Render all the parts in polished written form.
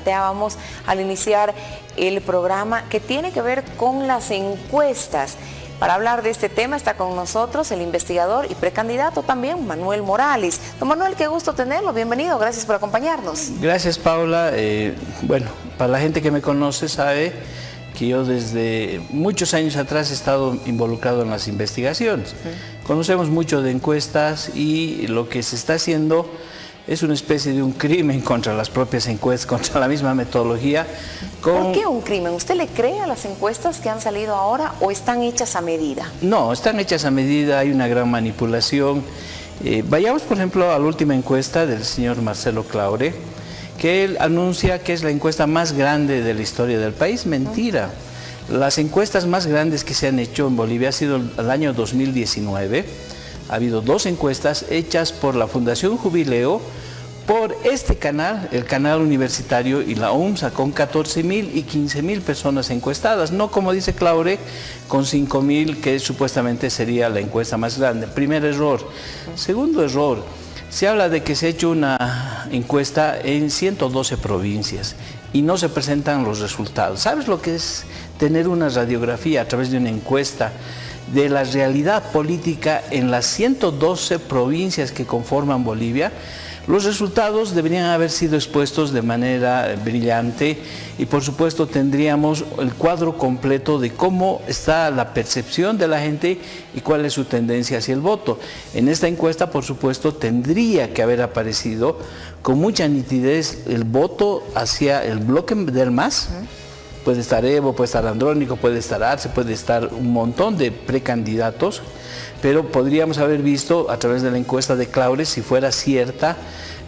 planteábamos al iniciar el programa, que tiene que ver con las encuestas. Para hablar de este tema está con nosotros el investigador y precandidato también, Manuel Morales. Don Manuel, qué gusto tenerlo, bienvenido, gracias por acompañarnos. Gracias, Paula. Bueno, para la gente que me conoce sabe que yo desde muchos años atrás he estado involucrado en las investigaciones. Conocemos mucho de encuestas y lo que se está haciendo es una especie de un crimen contra las propias encuestas, contra la misma metodología. ¿Por qué un crimen? ¿Usted le cree a las encuestas que han salido ahora o están hechas a medida? No, están hechas a medida, hay una gran manipulación. Vayamos, por ejemplo, a la última encuesta del señor Marcelo Claure, que él anuncia que es la encuesta más grande de la historia del país. Mentira. Las encuestas más grandes que se han hecho en Bolivia ha sido el año 2019. Ha habido 2 encuestas hechas por la Fundación Jubileo, por este canal, el canal universitario y la UMSA, con 14.000 y 15.000 personas encuestadas, no como dice Claure, con 5.000, que supuestamente sería la encuesta más grande. Primer error. Segundo error, se habla de que se ha hecho una encuesta en 112 provincias y no se presentan los resultados. ¿Sabes lo que es tener una radiografía a través de una encuesta de la realidad política en las 112 provincias que conforman Bolivia? Los resultados deberían haber sido expuestos de manera brillante y por supuesto tendríamos el cuadro completo de cómo está la percepción de la gente y cuál es su tendencia hacia el voto. En esta encuesta, por supuesto, tendría que haber aparecido con mucha nitidez el voto hacia el bloque del MAS. Puede estar Evo, puede estar Andrónico, puede estar Arce, puede estar un montón de precandidatos, pero podríamos haber visto a través de la encuesta de Claure, si fuera cierta,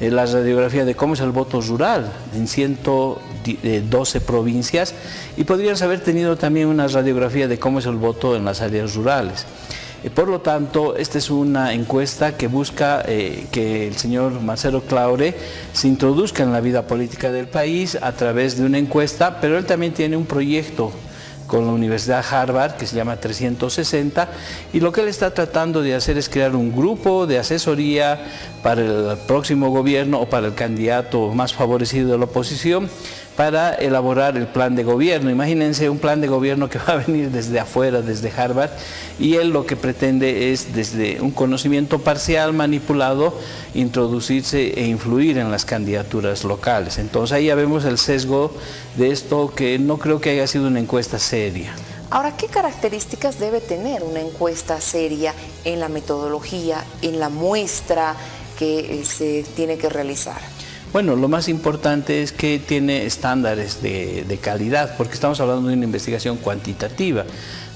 la radiografía de cómo es el voto rural en 112 provincias y podríamos haber tenido también una radiografía de cómo es el voto en las áreas rurales. Por lo tanto, esta es una encuesta que busca que el señor Marcelo Claure se introduzca en la vida política del país a través de una encuesta, pero él también tiene un proyecto con la Universidad Harvard que se llama 360 y lo que él está tratando de hacer es crear un grupo de asesoría para el próximo gobierno o para el candidato más favorecido de la oposición para elaborar el plan de gobierno. Imagínense un plan de gobierno que va a venir desde afuera, desde Harvard, y él lo que pretende es, desde un conocimiento parcial, manipulado, introducirse e influir en las candidaturas locales. Entonces ahí ya vemos el sesgo de esto, que no creo que haya sido una encuesta seria. Ahora, ¿qué características debe tener una encuesta seria en la metodología, en la muestra que se tiene que realizar? Bueno, lo más importante es que tiene estándares de calidad, porque estamos hablando de una investigación cuantitativa.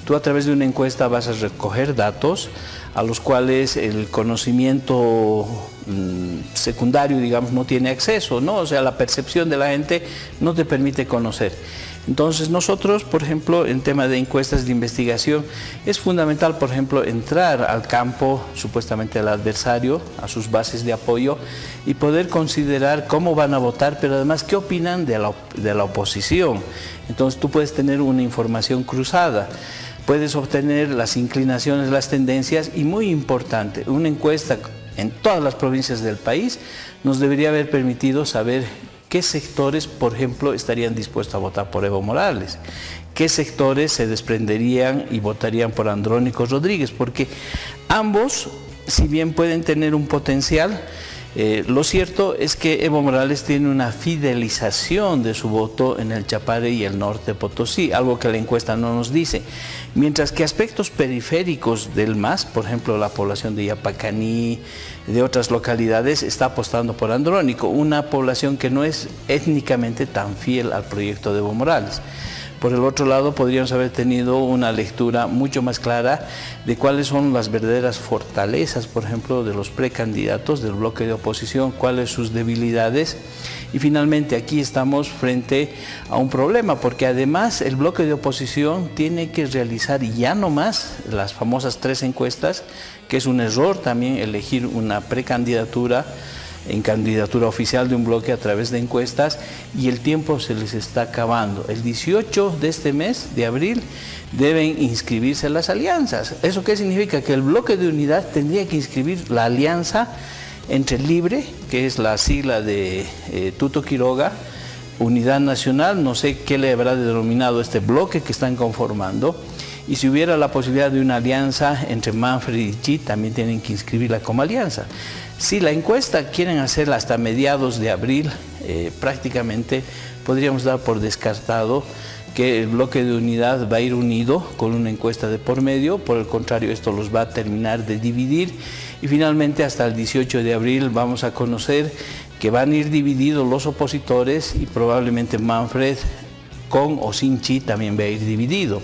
Tú a través de una encuesta vas a recoger datos a los cuales el conocimiento secundario, digamos, no tiene acceso, ¿no? O sea, la percepción de la gente no te permite conocer. Entonces nosotros, por ejemplo, en tema de encuestas de investigación, es fundamental, por ejemplo, entrar al campo, supuestamente al adversario, a sus bases de apoyo, y poder considerar cómo van a votar, pero además qué opinan de la oposición. Entonces tú puedes tener una información cruzada, puedes obtener las inclinaciones, las tendencias, y muy importante, una encuesta en todas las provincias del país nos debería haber permitido saber qué sectores, por ejemplo, estarían dispuestos a votar por Evo Morales, qué sectores se desprenderían y votarían por Andrónico Rodríguez, porque ambos, si bien pueden tener un potencial, lo cierto es que Evo Morales tiene una fidelización de su voto en el Chapare y el norte de Potosí, algo que la encuesta no nos dice. Mientras que aspectos periféricos del MAS, por ejemplo la población de Yapacaní, de otras localidades, está apostando por Andrónico, una población que no es étnicamente tan fiel al proyecto de Evo Morales. Por el otro lado, podríamos haber tenido una lectura mucho más clara de cuáles son las verdaderas fortalezas, por ejemplo, de los precandidatos del bloque de oposición, cuáles sus debilidades. Y finalmente aquí estamos frente a un problema, porque además el bloque de oposición tiene que realizar ya no más las famosas 3 encuestas, que es un error también elegir una precandidatura en candidatura oficial de un bloque a través de encuestas, y el tiempo se les está acabando. El 18 de este mes, de abril, deben inscribirse las alianzas. ¿Eso qué significa? Que el bloque de unidad tendría que inscribir la alianza entre Libre, que es la sigla de Tuto Quiroga, Unidad Nacional, no sé qué le habrá denominado este bloque que están conformando, y si hubiera la posibilidad de una alianza entre Manfred y Chit, también tienen que inscribirla como alianza. Si la encuesta quieren hacerla hasta mediados de abril, prácticamente podríamos dar por descartado que el bloque de unidad va a ir unido con una encuesta de por medio. Por el contrario, esto los va a terminar de dividir, y finalmente hasta el 18 de abril vamos a conocer que van a ir divididos los opositores, y probablemente Manfred con o sin Chit también va a ir dividido.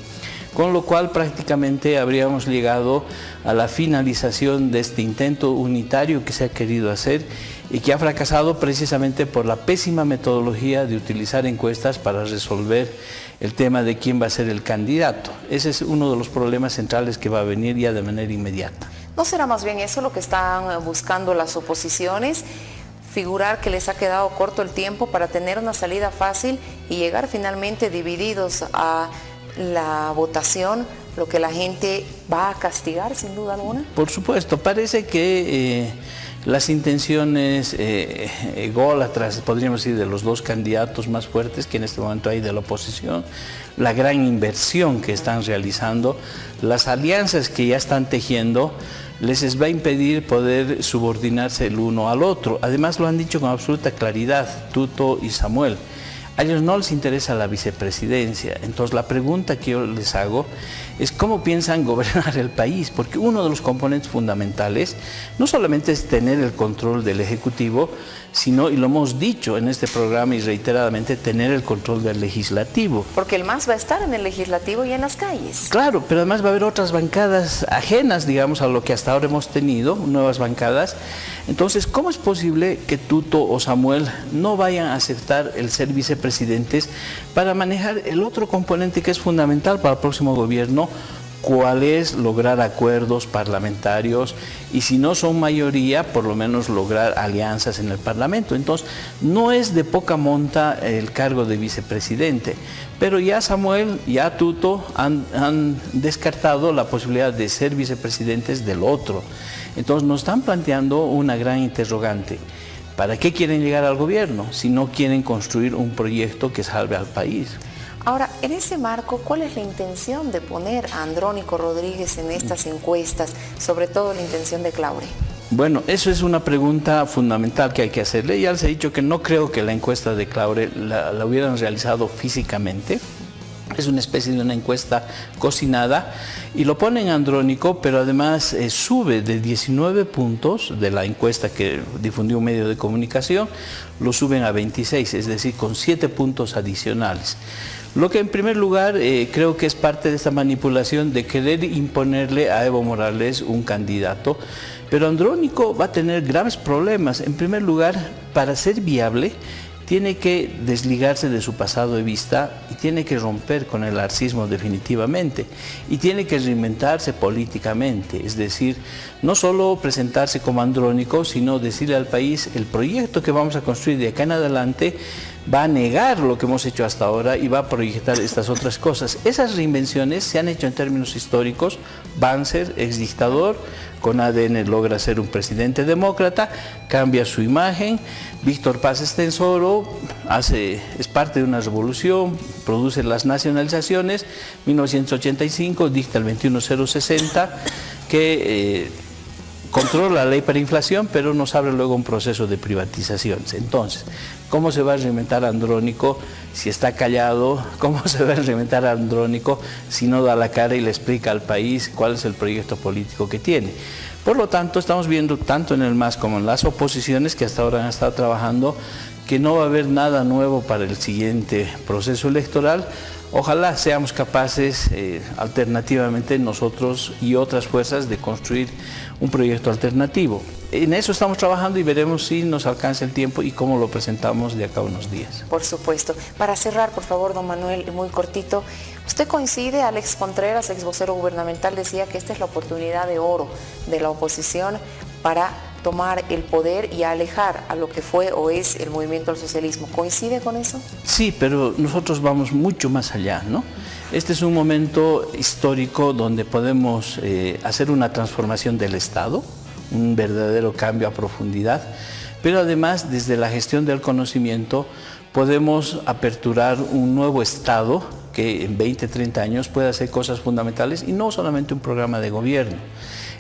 Con lo cual prácticamente habríamos llegado a la finalización de este intento unitario que se ha querido hacer y que ha fracasado precisamente por la pésima metodología de utilizar encuestas para resolver el tema de quién va a ser el candidato. Ese es uno de los problemas centrales que va a venir ya de manera inmediata. ¿No será más bien eso lo que están buscando las oposiciones? Figurar que les ha quedado corto el tiempo para tener una salida fácil y llegar finalmente divididos a la votación, lo que la gente va a castigar sin duda alguna. Por supuesto, parece que las intenciones ególatras, podríamos decir, de los dos candidatos más fuertes que en este momento hay de la oposición, la gran inversión que están realizando, las alianzas que ya están tejiendo, les va a impedir poder subordinarse el uno al otro. Además lo han dicho con absoluta claridad Tuto y Samuel. A ellos no les interesa la vicepresidencia. Entonces la pregunta que yo les hago es cómo piensan gobernar el país, porque uno de los componentes fundamentales no solamente es tener el control del Ejecutivo, sino, y lo hemos dicho en este programa y reiteradamente, tener el control del Legislativo. Porque el MAS va a estar en el Legislativo y en las calles. Claro, pero además va a haber otras bancadas ajenas, digamos, a lo que hasta ahora hemos tenido, nuevas bancadas. Entonces, ¿cómo es posible que Tuto o Samuel no vayan a aceptar el ser vicepresidentes para manejar el otro componente que es fundamental para el próximo gobierno? ¿Cuál es? Lograr acuerdos parlamentarios, y si no son mayoría, por lo menos lograr alianzas en el Parlamento. Entonces, no es de poca monta el cargo de vicepresidente, pero ya Samuel, ya Tuto han descartado la posibilidad de ser vicepresidentes del otro. Entonces, nos están planteando una gran interrogante. ¿Para qué quieren llegar al gobierno si no quieren construir un proyecto que salve al país? Ahora, en ese marco, ¿cuál es la intención de poner a Andrónico Rodríguez en estas encuestas, sobre todo la intención de Claure? Bueno, eso es una pregunta fundamental que hay que hacerle. Ya les he dicho que no creo que la encuesta de Claure la hubieran realizado físicamente. Es una especie de una encuesta cocinada, y lo ponen Andrónico, pero además sube de 19 puntos de la encuesta que difundió un medio de comunicación, lo suben a 26, es decir, con 7 puntos adicionales. Lo que en primer lugar creo que es parte de esta manipulación de querer imponerle a Evo Morales un candidato, pero Andrónico va a tener graves problemas. En primer lugar, para ser viable, tiene que desligarse de su pasado de vista y tiene que romper con el arcismo definitivamente, y tiene que reinventarse políticamente, es decir, no solo presentarse como Andrónico, sino decirle al país: el proyecto que vamos a construir de acá en adelante va a negar lo que hemos hecho hasta ahora y va a proyectar estas otras cosas. Esas reinvenciones se han hecho en términos históricos. Banzer, exdictador, con ADN logra ser un presidente demócrata, cambia su imagen. Víctor Paz Estenssoro es parte de una revolución, produce las nacionalizaciones. 1985 dicta el 21060 que controla la ley para inflación, pero nos abre luego un proceso de privatizaciones. Entonces, ¿cómo se va a reinventar Andrónico si está callado? ¿Cómo se va a reinventar Andrónico si no da la cara y le explica al país cuál es el proyecto político que tiene? Por lo tanto, estamos viendo tanto en el MAS como en las oposiciones que hasta ahora han estado trabajando que no va a haber nada nuevo para el siguiente proceso electoral. Ojalá seamos capaces, alternativamente, nosotros y otras fuerzas, de construir un proyecto alternativo. En eso estamos trabajando y veremos si nos alcanza el tiempo y cómo lo presentamos de acá a unos días. Por supuesto. Para cerrar, por favor, don Manuel, muy cortito, ¿usted coincide? Alex Contreras, ex vocero gubernamental, decía que esta es la oportunidad de oro de la oposición para tomar el poder y alejar a lo que fue o es el movimiento al socialismo. ¿Coincide con eso? Sí, pero nosotros vamos mucho más allá, ¿no? Este es un momento histórico donde podemos hacer una transformación del Estado, un verdadero cambio a profundidad, pero además desde la gestión del conocimiento podemos aperturar un nuevo Estado que en 20, 30 años pueda hacer cosas fundamentales y no solamente un programa de gobierno.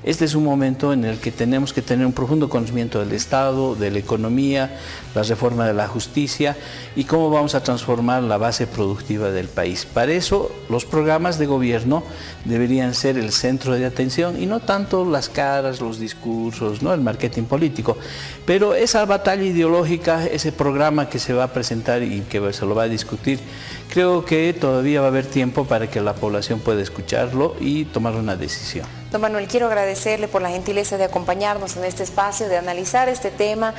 Este es un momento en el que tenemos que tener un profundo conocimiento del Estado, de la economía, la reforma de la justicia y cómo vamos a transformar la base productiva del país. Para eso, los programas de gobierno deberían ser el centro de atención y no tanto las caras, los discursos, ¿no? El marketing político. Pero esa batalla ideológica, ese programa que se va a presentar y que se lo va a discutir, creo que todavía va a haber tiempo para que la población pueda escucharlo y tomar una decisión. Don Manuel, quiero agradecerle por la gentileza de acompañarnos en este espacio, de analizar este tema